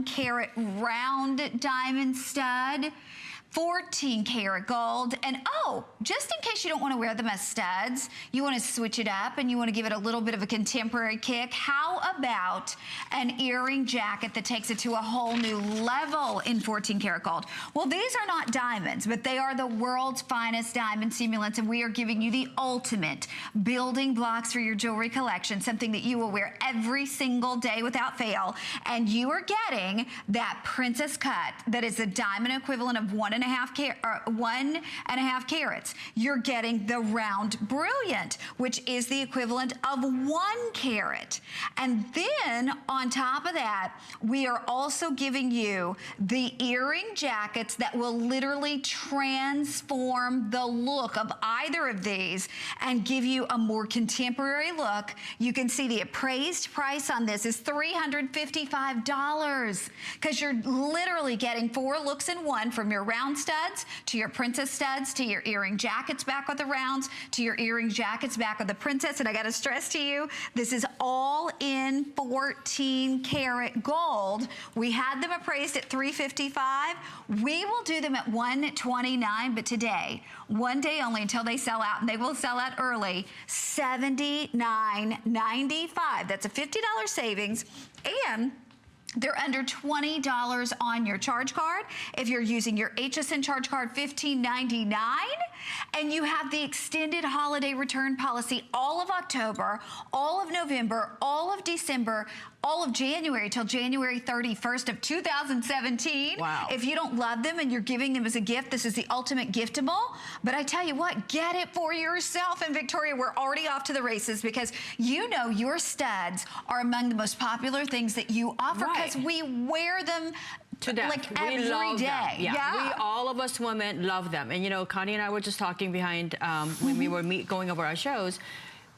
karat round diamond stud. 14 karat gold. And oh, just in case you don't want to wear them as studs, you want to switch it up and you want to give it a little bit of a contemporary kick, how about an earring jacket that takes it to a whole new level in 14 karat gold? Well, these are not diamonds, but they are the world's finest diamond simulants, and we are giving you the ultimate building blocks for your jewelry collection, something that you will wear every single day without fail. And you are getting that princess cut that is the diamond equivalent of 1.5 carats. You're getting the round brilliant, which is the equivalent of 1 carat. And then on top of that, we are also giving you the earring jackets that will literally transform the look of either of these and give you a more contemporary look. You can see the appraised price on this is $355 because you're literally getting 4 looks in one, from your round studs to your princess studs to your earring jackets back with the rounds to your earring jackets back with the princess. And I got to stress to you, this is all in 14 karat gold. We had them appraised at $355. We will do them at $129, but today, one day only until they sell out, and they will sell out early, $79.95. That's a $50 savings, and they're under $20 on your charge card. If you're using your HSN charge card, $15.99. And you have the extended holiday return policy all of October, all of November, all of December, all of January till January 31st of 2017. Wow. If you don't love them and you're giving them as a gift, this is the ultimate giftable. But I tell you what, get it for yourself. And Victoria, we're already off to the races because you know your studs are among the most popular things that you offer because we wear them to death. Like every day. Yeah. All of us women love them. And you know, Connie and I were just talking behind when we were going over our shows.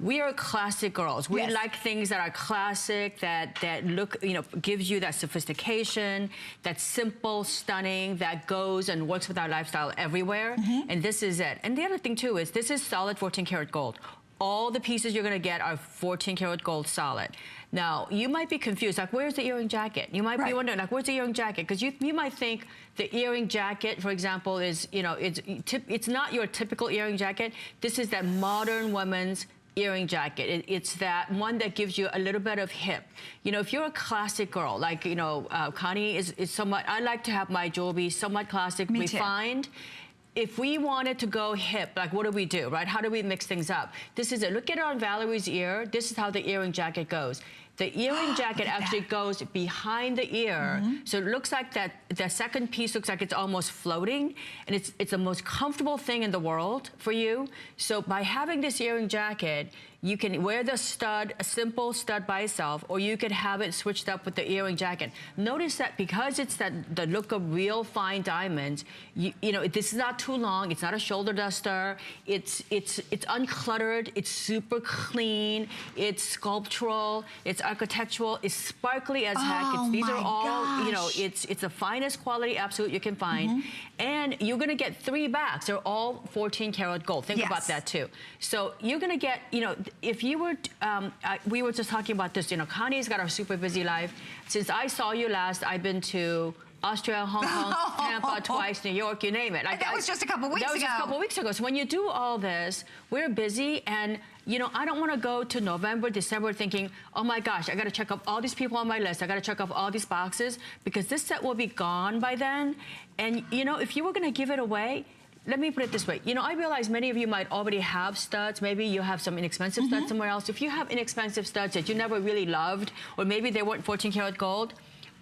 We are classic girls. We like things that are classic, that look, you know, gives you that sophistication, that simple, stunning, that goes and works with our lifestyle everywhere. And this is it. And the other thing too is this is solid 14 karat gold. All the pieces you're gonna get are 14 karat gold solid. Now, you might be confused, like, where's the earring jacket? You might be wondering, like, where's the earring jacket? Because you might think the earring jacket, for example, is, you know, it's not your typical earring jacket. This is that modern woman's earring jacket. It's that one that gives you a little bit of hip. You know, if you're a classic girl, like, you know, Connie is somewhat, I like to have my jewelry somewhat classic, refined. If we wanted to go hip, like, what do we do, right? How do we mix things up? This is it. Look at it on Valerie's ear. This is how the earring jacket goes. The earring jacket actually goes behind the ear, so it looks like that the second piece looks like it's almost floating, and it's the most comfortable thing in the world for you. So by having this earring jacket, you can wear the stud, a simple stud by itself, or you could have it switched up with the earring jacket. Notice that because it's the look of real fine diamonds, you know, this is not too long, it's not a shoulder duster, it's uncluttered, it's super clean, it's sculptural, it's architectural, it's sparkly as heck. These are all, you know, it's the finest quality absolute you can find. And you're gonna get 3 backs. They're all 14 karat gold. Think about that too. So you're gonna get, you know, if you were, we were just talking about this, you know, Connie's got a super busy life. Since I saw you last, I've been to Austria, Hong Kong, Tampa, twice, New York, you name it. That was just a couple weeks ago. That was just a couple weeks ago. So when you do all this, we're busy, and you know, I don't want to go to November, December thinking, oh my gosh, I got to check off all these people on my list. I got to check off all these boxes, because this set will be gone by then. And you know, if you were going to give it away, let me put it this way. You know, I realize many of you might already have studs. Maybe you have some inexpensive studs somewhere else. If you have inexpensive studs that you never really loved, or maybe they weren't 14 karat gold,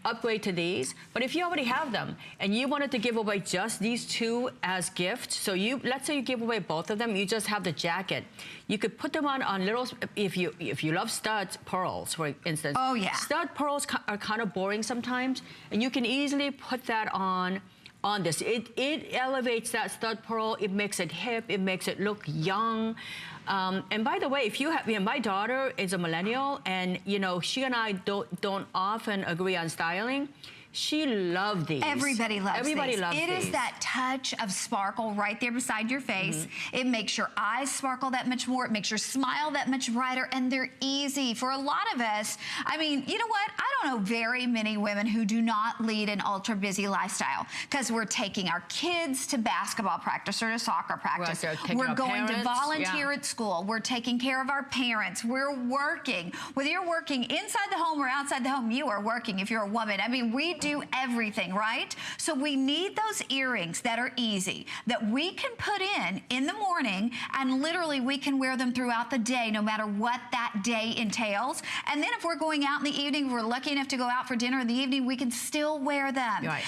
upgrade to these. But if you already have them and you wanted to give away just these 2 as gifts, so let's say you give away both of them, you just have the jacket. You could put them on little, if you love studs, pearls, for instance. Oh yeah. Stud pearls are kind of boring sometimes, and you can easily put that on this. It elevates that stud pearl, it makes it hip, it makes it look young. And by the way, if you have, you know, my daughter is a millennial, and you know, she and I don't often agree on styling. She loved these. Everybody loves these. Everybody loves these. It is that touch of sparkle right there beside your face. It makes your eyes sparkle that much more. It makes your smile that much brighter, and they're easy. For a lot of us, I mean, you know what? I don't know very many women who do not lead an ultra busy lifestyle because we're taking our kids to basketball practice or to soccer practice. We're going to volunteer at school. We're taking care of our parents. We're working. Whether you're working inside the home or outside the home, you are working if you're a woman. I mean, we do everything, right? So we need those earrings that are easy, that we can put in the morning, and literally we can wear them throughout the day, no matter what that day entails. And then if we're going out in the evening, we're lucky enough to go out for dinner in the evening, we can still wear them. Right.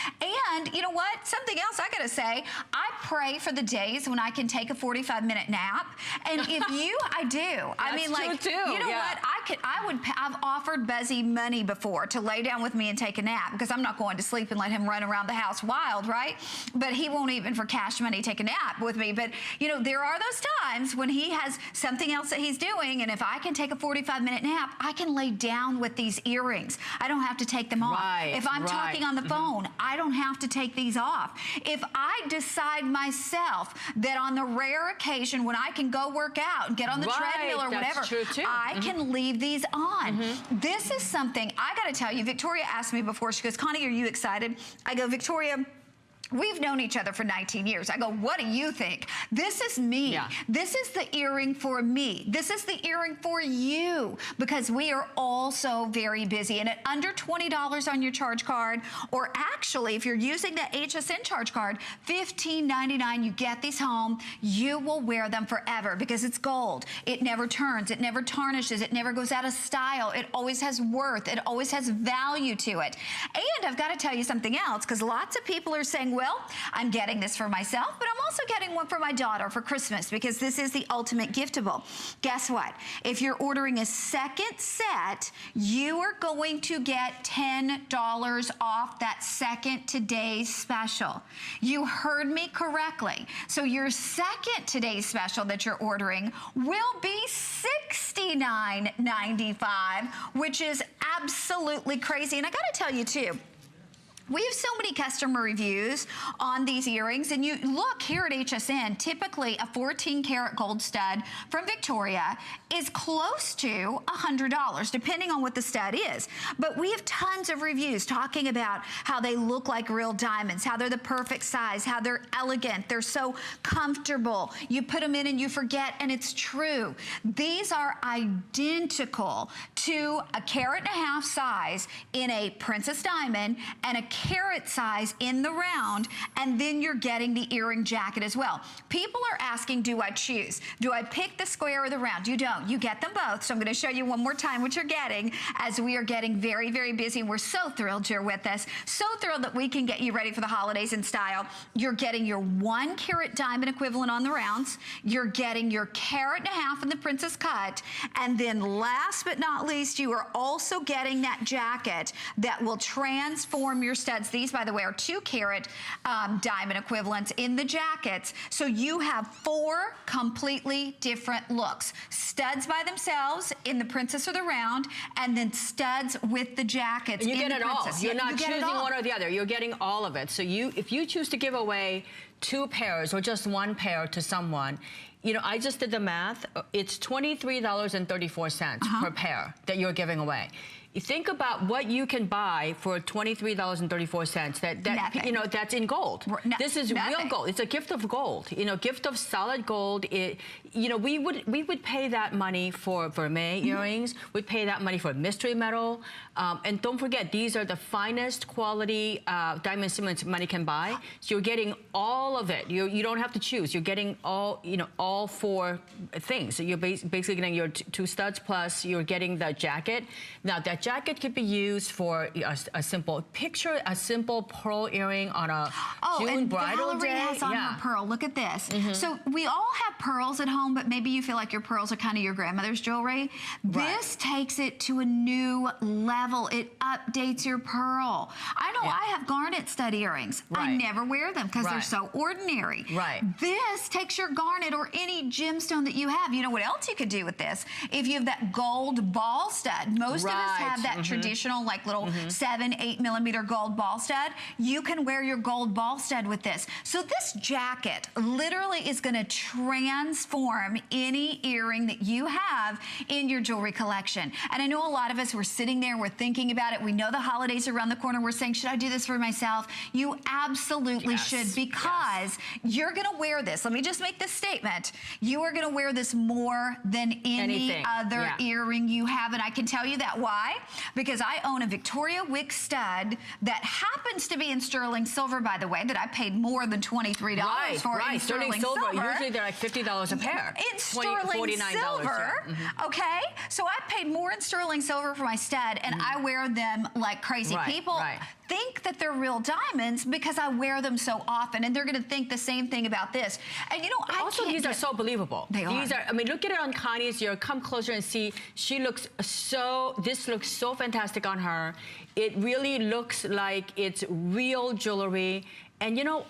And you know what? Something else I gotta say, I pray for the days when I can take a 45-minute nap. And if you, I do. I mean, like, too. You know what? I've offered Buzzy money before to lay down with me and take a nap because I'm not going to sleep and let him run around the house wild, right? But he won't even for cash money take a nap with me. But you know, there are those times when he has something else that he's doing, and if I can take a 45-minute nap, I can lay down with these earrings. I don't have to take them off. If I'm talking on the phone, I don't have to take these off. If I decide myself that on the rare occasion when I can go work out and get on the treadmill or whatever, I can leave these on. This is something I got to tell you. Victoria asked me before, she goes, Connie, are you excited? I go, Victoria, we've known each other for 19 years. I go, what do you think? This is me. This is the earring for me. This is the earring for you, because we are all so very busy. And at under $20 on your charge card, or actually, if you're using the HSN charge card, $15.99, you get these home. You will wear them forever because it's gold. It never turns. It never tarnishes. It never goes out of style. It always has worth. It always has value to it. And I've got to tell you something else, because lots of people are saying, well, I'm getting this for myself, but I'm also getting one for my daughter for Christmas because this is the ultimate giftable. Guess what? If you're ordering a second set, you are going to get $10 off that second today's special. You heard me correctly. So your second today's special that you're ordering will be $69.95, which is absolutely crazy. And I got to tell you too, we have so many customer reviews on these earrings, and you look here at HSN, typically a 14-karat gold stud from Victoria is close to $100, depending on what the stud is. But we have tons of reviews talking about how they look like real diamonds, how they're the perfect size, how they're elegant, they're so comfortable. You put them in and you forget, and it's true. These are identical to a 1.5 carat size in a princess diamond and a carat size in the round, and then you're getting the earring jacket as well. People are asking, do I choose? Do I pick the square or the round? You don't. You get them both. So I'm going to show you one more time what you're getting, as we are getting very, very busy. We're so thrilled you're with us. So thrilled that we can get you ready for the holidays in style. You're getting your 1 carat diamond equivalent on the rounds. You're getting your 1.5 carat in the princess cut. And then last but not least, you are also getting that jacket that will transform your studs. These, by the way, are 2 carat diamond equivalents in the jackets. So you have 4 completely different looks. Studs by themselves in the princess or the round, and then studs with the jackets. And you in get the it all. princess. You're not choosing one or the other. You're getting all of it. So if you choose to give away 2 pairs or just 1 pair to someone, you know, I just did the math. It's $23.34 per pair that you're giving away. You think about what you can buy for $23.34. That you know, that's in gold. This is real gold. It's a gift of gold. You know, gift of solid gold. You know, we would pay that money for vermeil earrings. We'd pay that money for mystery metal. And don't forget, these are the finest quality diamond simmons money can buy. So you're getting all of it. You don't have to choose. You're getting all, you know, all 4 things. So you're basically getting your 2 studs, plus you're getting the jacket. Now that jacket could be used for a simple pearl earring on a June bridal day. Has on her pearl. Look at this. So we all have pearls at home, but maybe you feel like your pearls are kind of your grandmother's jewelry. This takes it to a new level. It updates your pearl. I know I have garnet stud earrings. I never wear them because they're so ordinary. This takes your garnet or any gemstone that you have. You know what else you could do with this? If you have that gold ball stud, most of us have have that traditional, like little 7, 8 millimeter gold ball stud, you can wear your gold ball stud with this. So this jacket literally is gonna transform any earring that you have in your jewelry collection. And I know a lot of us, we're sitting there, we're thinking about it. We know the holidays are around the corner. We're saying, should I do this for myself? You absolutely should, because you're gonna wear this. Let me just make this statement. You are gonna wear this more than any other earring you have. And I can tell you that. Why? Because I own a Victoria Wieck stud that happens to be in sterling silver, by the way, that I paid more than $23 for in sterling silver. Usually they're like $50 a pair. In sterling silver, okay? So I paid more in sterling silver for my stud, and I wear them like crazy. People think that they're real diamonds because I wear them so often, and they're gonna think the same thing about this. And you know, also these are so believable. They are. These are, I mean, look at it on Connie's ear. Come closer and see. She looks so, this looks so fantastic on her. It really looks like it's real jewelry. And you know,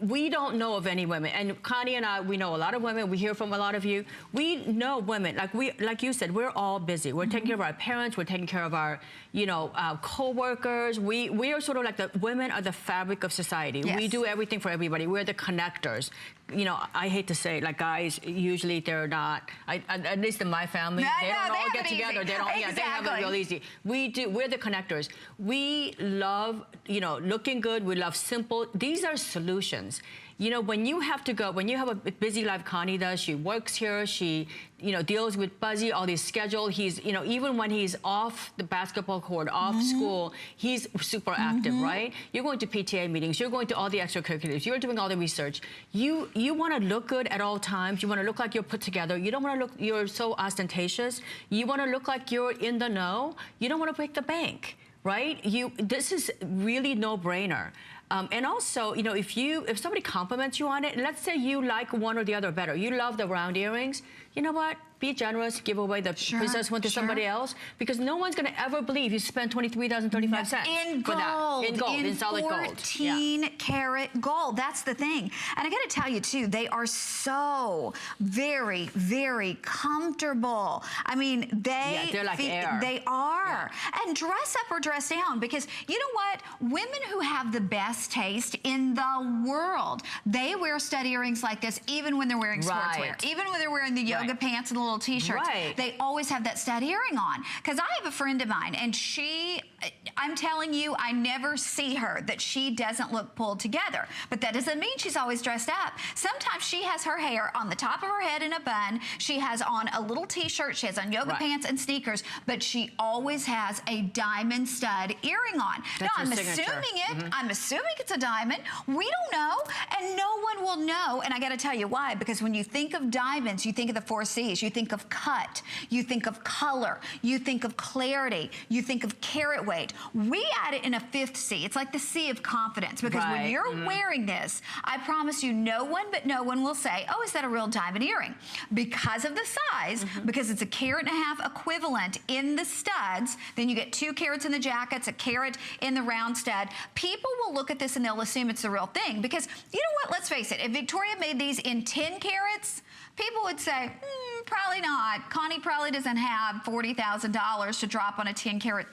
we don't know of any women, and Connie and I, we know a lot of women. We hear from a lot of you. We know women, like you said, we're all busy. We're taking care of our parents. We're taking care of our, you know, co-workers. We are sort of like the women are the fabric of society. We do everything for everybody. We're the connectors. You know, I hate to say it, like guys, usually they're not. At least in my family, they don't all get together. They don't. Yeah, they have it real easy. We do. We're the connectors. We love, you know, looking good. We love simple. These are solutions. You know, when you have to go, when you have a busy life, Connie does, she works here, she, you know, deals with Buzzy, all these schedule. He's, you know, even when he's off the basketball court, off school, he's super active, right? You're going to PTA meetings, you're going to all the extracurriculars, you're doing all the research. You want to look good at all times. You want to look like you're put together. You don't want to look, you're so ostentatious. You want to look like you're in the know. You don't want to break the bank, right? This is really no-brainer. And also, you know, if somebody compliments you on it, and let's say you like one or the other better, you love the round earrings, you know what? Be generous, give away the princess one to somebody else, because no one's going to ever believe you spent $23,035 in gold, for that. In gold, in solid gold. 14 karat gold. That's the thing. And I got to tell you too, they are so very, very comfortable. I mean, they're like air. They are. And dress up or dress down, because you know what? Women who have the best taste in the world, they wear stud earrings like this even when they're wearing sportswear, even when they're wearing the yoga pants and the little t-shirts. They always have that stud earring on. Because I have a friend of mine, and I'm telling you, I never see her that she doesn't look pulled together. But that doesn't mean she's always dressed up. Sometimes she has her hair on the top of her head in a bun. She has on a little t-shirt. She has on yoga pants and sneakers. But she always has a diamond stud earring on. Now, I'm assuming it. I'm assuming it's a diamond. We don't know. And no one will know. And I got to tell you why. Because when you think of diamonds, you think of the 4 C's. You think of cut. You think of color. You think of clarity. You think of carat weight. We add it in a 5th C. It's like the C of confidence, because when you're wearing this, I promise you, no one will say, oh, is that a real diamond earring? Because of the size, because it's a 1.5 carat equivalent in the studs, then you get 2 carats in the jackets, 1 carat in the round stud. People will look at this and they'll assume it's the real thing, because you know what, let's face it, if Victoria made these in 10 carats, people would say, probably not. Connie probably doesn't have $40,000 to drop on a 10 carat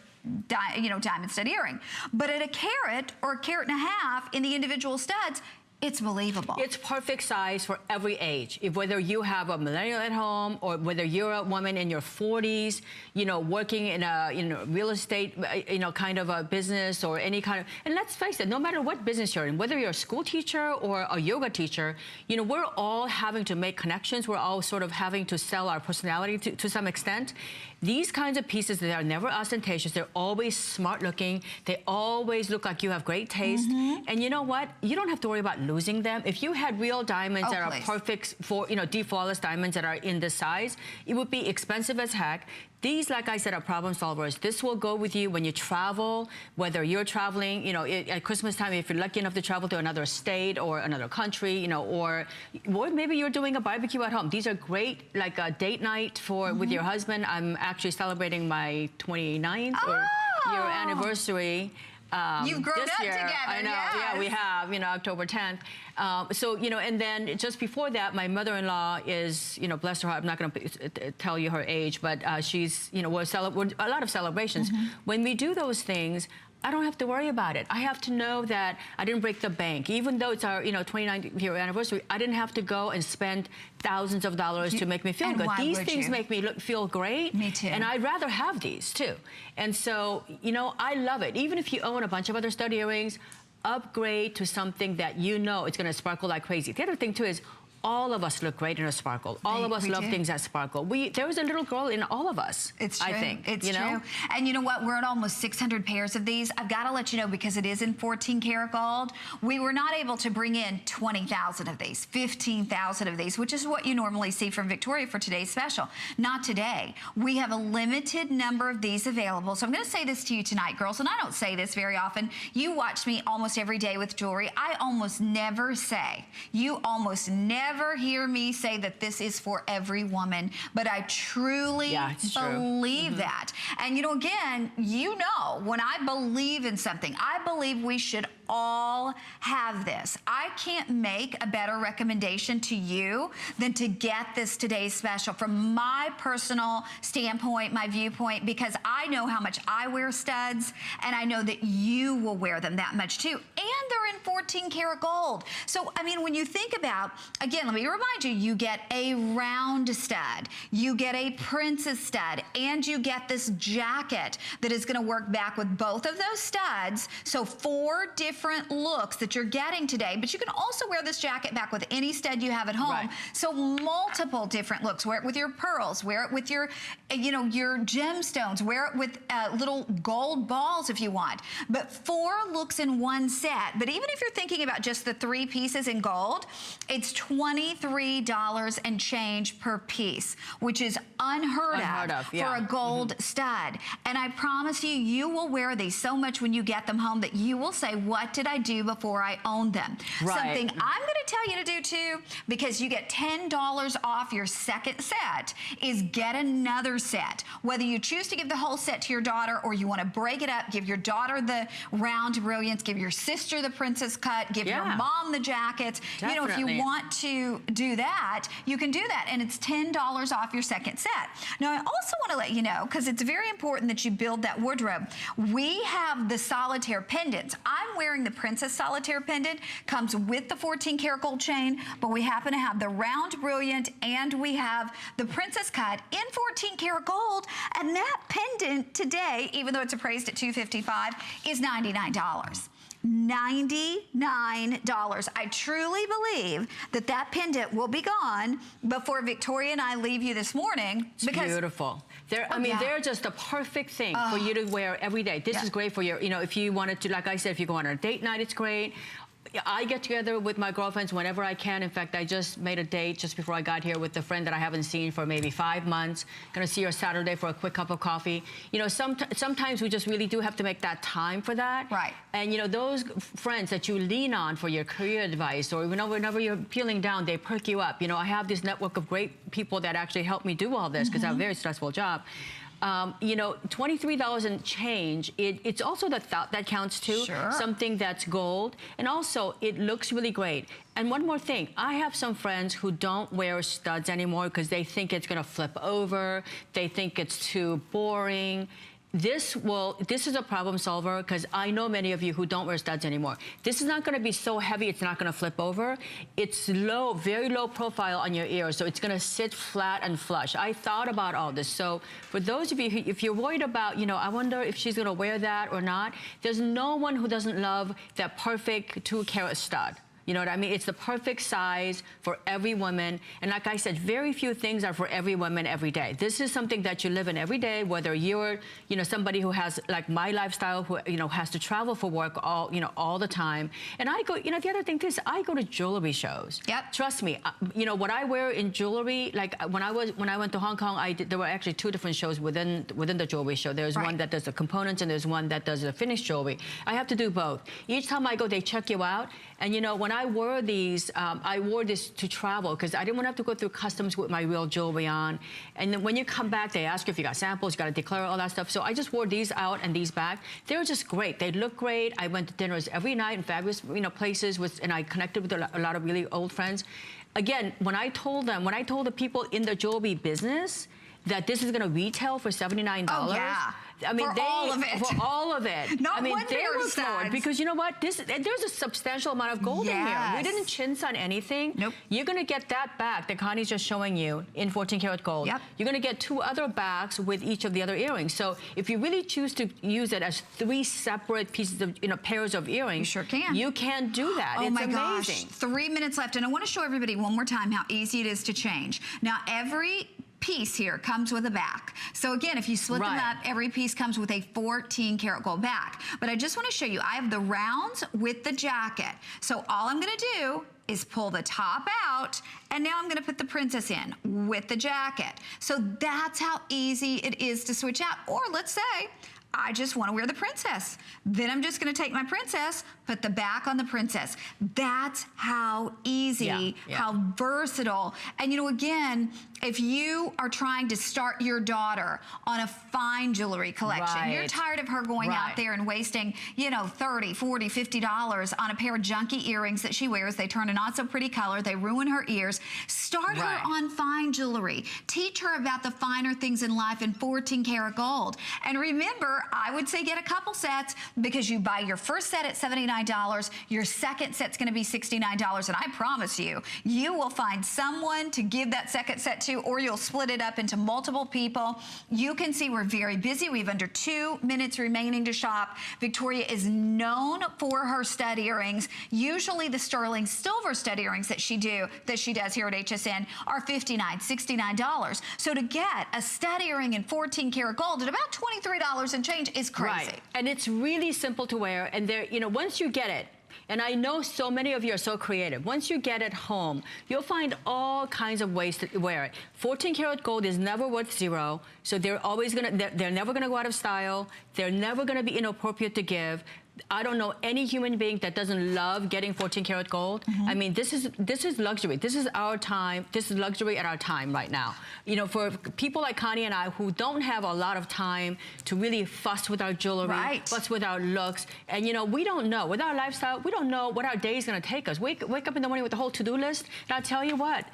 diamond stud earring. But at 1 carat or 1.5 carats in the individual studs, it's believable. It's perfect size for every age. Whether you have a millennial at home, or whether you're a woman in your 40s, you know, working in a real estate, you know, kind of a business, or any kind of, and let's face it, no matter what business you're in, whether you're a school teacher or a yoga teacher, you know, we're all having to make connections. We're all sort of having to sell our personality to some extent. These kinds of pieces, they are never ostentatious. They're always smart looking. They always look like you have great taste. And you know what? You don't have to worry about losing them. If you had real diamonds that are perfect for, you know, deep flawless diamonds that are in this size, it would be expensive as heck. These, like I said, are problem solvers. This will go with you when you travel, whether you're traveling, you know, at Christmas time, if you're lucky enough to travel to another state or another country, you know, or maybe you're doing a barbecue at home. These are great, like a date night with your husband. I'm actually celebrating my 29th or year anniversary You've grown this up year. together. I know. Yes. Yeah, we have. October 10th. So and then just before that, my mother-in-law is, bless her heart. I'm not going to tell you her age, but she's, we're a lot of celebrations. When we do those things, I don't have to worry about it. I have to know that I didn't break the bank. Even though it's our 29th year anniversary, I didn't have to go and spend thousands of dollars to make me feel good. These things make me feel great. Me too. And I'd rather have these too. And so, I love it. Even if you own a bunch of other stud earrings, upgrade to something that it's going to sparkle like crazy. The other thing too is all of us look great in a sparkle. All of us love things that sparkle. There was a little girl in all of us. It's true. I think. It's true. And you know what? We're at almost 600 pairs of these. I've got to let you know, because it is in 14 karat gold, we were not able to bring in 20,000 of these, 15,000 of these, which is what you normally see from Victoria for today's special. Not today. We have a limited number of these available. So I'm going to say this to you tonight, girls, and I don't say this very often. You watch me almost every day with jewelry. I almost never say, you almost never hear me say that this is for every woman, but I truly believe that. And again, when I believe in something, I believe we should all have this. I can't make a better recommendation to you than to get this today's special from my personal standpoint, my viewpoint, because I know how much I wear studs, and I know that you will wear them that much too. And they're in 14 karat gold. So, I mean, when you think about, again, let me remind you, you get a round stud, you get a princess stud, and you get this jacket that is going to work back with both of those studs. So 4 different looks that you're getting today, but you can also wear this jacket back with any stud you have at home. Right. So multiple different looks. Wear it with your pearls, wear it with your, your gemstones, wear it with little gold balls if you want. But 4 looks in one set. But even if you're thinking about just the 3 pieces in gold, it's $23 and change per piece, which is unheard of for a gold stud. And I promise you, you will wear these so much when you get them home that you will say, what did I do before I owned them? Something I'm going to tell you to do too, because you get $10 off your second set, is get another set. Whether you choose to give the whole set to your daughter or you want to break it up, give your daughter the round brilliance, give your sister the princess cut, give your mom the jackets. Definitely. If you want to do that, you can do that, and it's $10 off your second set. Now, I also want to let you know, because it's very important that you build that wardrobe, we have the solitaire pendants. I'm wearing the princess solitaire pendant, comes with the 14 karat gold chain, but we happen to have the round brilliant and we have the princess cut in 14 karat gold, and that pendant today, even though it's appraised at $255, is $99. $99. I truly believe that pendant will be gone before Victoria and I leave you this morning. It's beautiful. They're just the perfect thing for you to wear every day. This is great for your, if you wanted to, like I said, if you go on a date night, it's great. I get together with my girlfriends whenever I can. In fact, I just made a date just before I got here with a friend that I haven't seen for maybe 5 months. Gonna see her Saturday for a quick cup of coffee. Sometimes we just really do have to make that time for that. Right. And those friends that you lean on for your career advice, or whenever you're feeling down, they perk you up. I have this network of great people that actually help me do all this because I have a very stressful job. $23 and change, it's also the thought that counts too. Sure. Something that's gold. And also, it looks really great. And one more thing, I have some friends who don't wear studs anymore because they think it's going to flip over. They think it's too boring. This is a problem solver, because I know many of you who don't wear studs anymore. This is not going to be so heavy it's not going to flip over. It's low, very low profile on your ear, so it's going to sit flat and flush. I thought about all this. So for those of you who, if you're worried about, I wonder if she's going to wear that or not, there's no one who doesn't love that perfect 2 karat stud. You know what I mean? It's the perfect size for every woman. And like I said, very few things are for every woman every day. This is something that you live in every day, whether you're, somebody who has, like my lifestyle, who, has to travel for work all the time. And I go, the other thing is, I go to jewelry shows. Yep. Trust me, what I wear in jewelry, like when I went to Hong Kong, there were actually 2 different shows within the jewelry show. There's one that does the components and there's one that does the finished jewelry. I have to do both. Each time I go, they check you out. And when I wore these, I wore this to travel because I didn't want to have to go through customs with my real jewelry on. And then when you come back, they ask you if you got samples, you got to declare all that stuff. So I just wore these out and these back. They were just great. They look great. I went to dinners every night in fabulous, places and I connected with a lot of really old friends. Again, when I told the people in the jewelry business that this is going to retail for $79. Oh, yeah. I mean, for all of it. For all of it. Not I mean, one they pair were of floored studs. because you know what? There's a substantial amount of gold in here. We didn't chintz on anything. Nope. You're going to get that back that Connie's just showing you in 14 karat gold. Yep. You're going to get 2 other backs with each of the other earrings. So if you really choose to use it as 3 separate pieces of, pairs of earrings, you sure can. You can do that. Oh it's my amazing. gosh, 3 minutes left. And I want to show everybody one more time how easy it is to change. Now, every piece here comes with a back. So again, if you split them up, every piece comes with a 14 karat gold back. But I just want to show you, I have the rounds with the jacket. So all I'm going to do is pull the top out, and now I'm going to put the princess in with the jacket. So that's how easy it is to switch out. Or let's say I just want to wear the princess. Then I'm just going to take my princess, put the back on the princess. That's how easy, how versatile. And again, if you are trying to start your daughter on a fine jewelry collection, you're tired of her going out there and wasting, $30, $40, $50 on a pair of junky earrings that she wears. They turn a not so pretty color. They ruin her ears. Start her on fine jewelry. Teach her about the finer things in life in 14 karat gold. And remember, I would say get a couple sets because you buy your first set at $79, your second set's gonna be $69, and I promise you, you will find someone to give that second set to, or you'll split it up into multiple people. You can see we're very busy. We have under 2 minutes remaining to shop. Victoria is known for her stud earrings. Usually the sterling silver stud earrings that she does here at HSN are $59, $69. So to get a stud earring in 14 karat gold at about $23 and change is crazy. Right. And it's really simple to wear. And there, once you get it, and I know so many of you are so creative. Once you get it home, you'll find all kinds of ways to wear it. 14 karat gold is never worth 0, so they're never gonna go out of style. They're never gonna be inappropriate to give. I don't know any human being that doesn't love getting 14 karat gold. I mean, this is luxury. This is our time. This is luxury at our time right now. For people like Connie and I who don't have a lot of time to really fuss with our jewelry, fuss with our looks, and we don't know, with our lifestyle, we don't know what our day is gonna take us. Wake up in the morning with the whole to-do list, and I'll tell you what,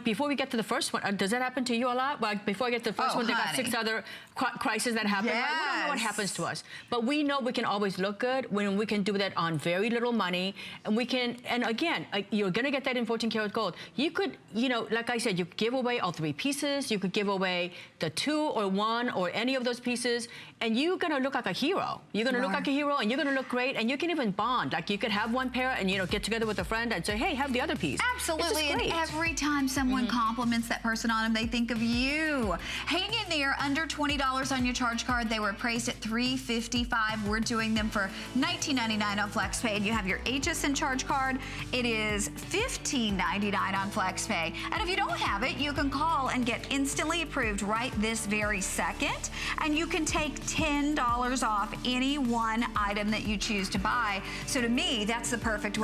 before we get to the first one, does that happen to you a lot? Like before I get to the first one, there got 6 other crises that happen. Right? We don't know what happens to us, but we know we can always look good when we can do that on very little money, and we can. And again, you're gonna get that in 14 karat gold. You could, like I said, you could give away all 3 pieces. You could give away the 2 or 1 or any of those pieces, and you're gonna look like a hero. You're gonna look like a hero, and you're gonna look great, and you can even bond. Like you could have one pair and get together with a friend and say, hey, have the other piece. Absolutely, and every time someone compliments that person on them, they think of you. Hang in there, under $20 on your charge card. They were priced at $355. We're doing them for $19.99 on FlexPay, and you have your HSN charge card. It is $15.99 on FlexPay. And if you don't have it, you can call and get instantly approved right this very second, and you can take $10 off any one item that you choose to buy. So to me, that's the perfect way